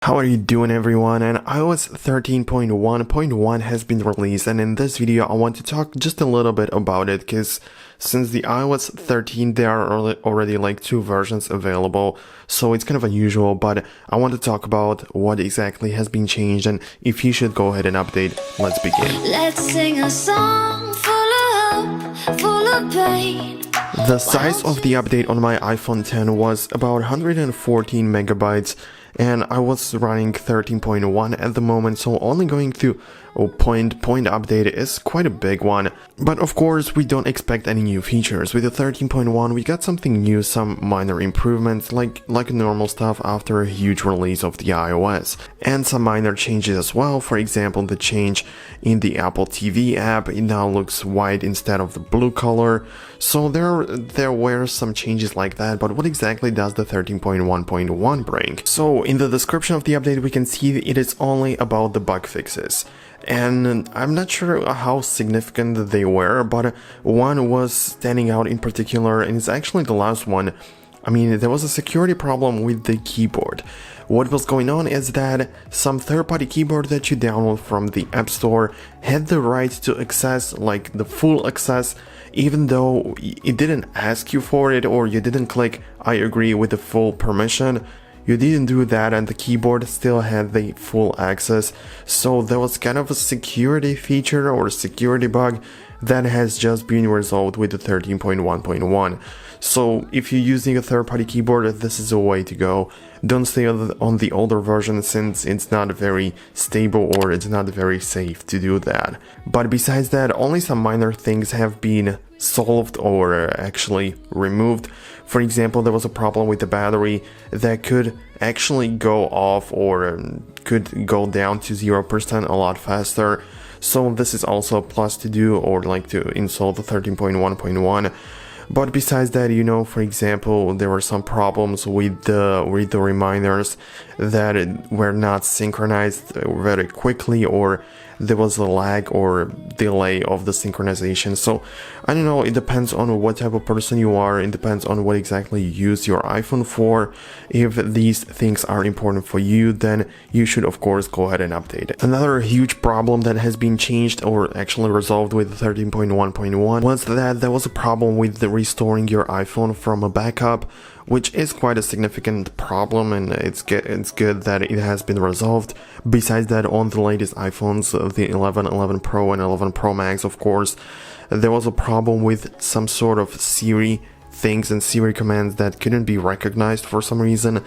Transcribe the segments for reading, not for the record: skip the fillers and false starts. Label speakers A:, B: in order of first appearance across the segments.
A: How are you doing, everyone? And iOS 13.1.1 has been released, and in this video I want to talk just a little bit about it, because since the iOS 13 there are already like two versions available, so it's kind of unusual, but I want to talk about what exactly has been changed and if you should go ahead and update. Let's begin.
B: Let's sing a song full of hope, full of pain.
A: The size of the update on my iPhone 10 was about 114 megabytes, and I was running 13.1 at the moment, so only going through a point update is quite a big one. But of course, we don't expect any new features. With the 13.1, we got something new, some minor improvements, like normal stuff after a huge release of the iOS, and some minor changes as well. For example, the change in the Apple TV app, it now looks white instead of the blue color. So there were some changes like that, but what exactly does the 13.1.1 bring? So in the description of the update, we can see it is only about the bug fixes. And I'm not sure how significant they were, but one was standing out in particular, and it's actually the last one. I mean, there was a security problem with the keyboard. What was going on is that some third-party keyboard that you download from the App Store had the right to access, like the full access, even though it didn't ask you for it, or you didn't click I agree with the full permission. You didn't do that, and the keyboard still had the full access. So there was kind of a security feature or a security bug that has just been resolved with the 13.1.1. So if you're using a third-party keyboard, this is a way to go. Don't stay on the older version, since it's not very stable or it's not very safe to do that. But besides that, only some minor things have been solved or actually removed. For example, there was a problem with the battery that could actually go off or could go down to 0% a lot faster. So this is also a plus to do, or like to install the 13.1.1. But besides that, you know, for example, there were some problems with the reminders that were not synchronized very quickly, or there was a lag or delay of the synchronization. So I don't know, it depends on what type of person you are, it depends on what exactly you use your iPhone for. If these things are important for you, then you should of course go ahead and update it. Another huge problem that has been changed or actually resolved with 13.1.1 was that there was a problem with restoring your iPhone from a backup, which is quite a significant problem, and it's good that it has been resolved. Besides that, on the latest iPhones, the 11, 11 Pro and 11 Pro Max, of course, there was a problem with some sort of Siri things and Siri commands that couldn't be recognized for some reason.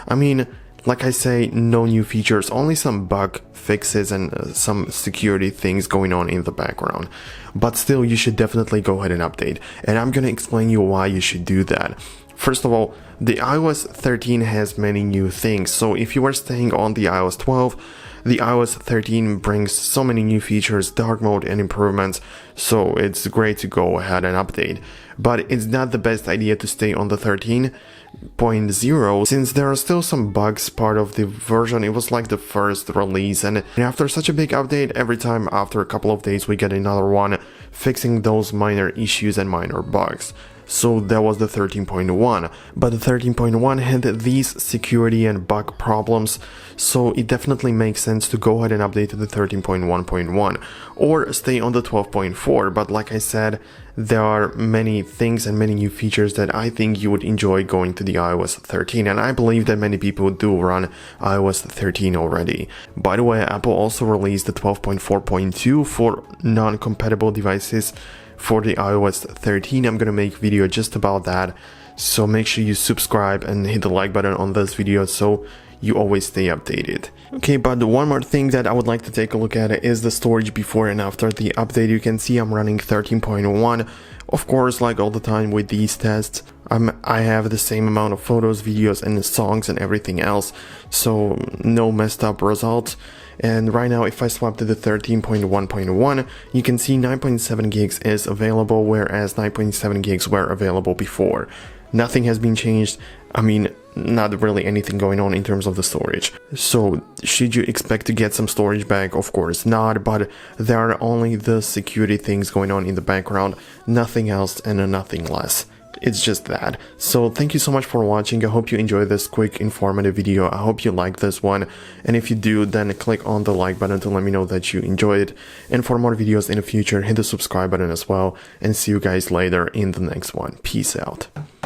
A: I mean, like I say, no new features, only some bug fixes and some security things going on in the background. But still, you should definitely go ahead and update, and I'm gonna explain you why you should do that. First of all, the iOS 13 has many new things, so if you are staying on the iOS 12, the iOS 13 brings so many new features, dark mode and improvements, so it's great to go ahead and update. But it's not the best idea to stay on the 13.0, since there are still some bugs part of the version. It was like the first release, and after such a big update, every time after a couple of days we get another one fixing those minor issues and minor bugs. So that was the 13.1, but the 13.1 had these security and bug problems, so it definitely makes sense to go ahead and update to the 13.1.1 or stay on the 12.4. But like I said, there are many things and many new features that I think you would enjoy going to the iOS 13, and I believe that many people do run iOS 13 already. By the way, Apple also released the 12.4.2 for non-compatible devices for the iOS 13. I'm gonna make a video just about that, so make sure you subscribe and hit the like button on this video so you always stay updated. Okay, but one more thing that I would like to take a look at is the storage before and after the update. You can see I'm running 13.1. Of course, like all the time with these tests, I have the same amount of photos, videos, and songs and everything else, so no messed up results. And right now, if I swap to the 13.1.1, you can see 9.7 gigs is available, whereas 9.7 gigs were available before. Nothing has been changed. I mean, not really anything going on in terms of the storage. So should you expect to get some storage back? Of course not, but there are only the security things going on in the background, nothing else and nothing less. It's just that. So thank you so much for watching. I hope you enjoyed this quick informative video. I hope you like this one, and if you do, then click on the like button to let me know that you enjoyed. And for more videos in the future, hit the subscribe button as well, and see you guys later in the next one. Peace out.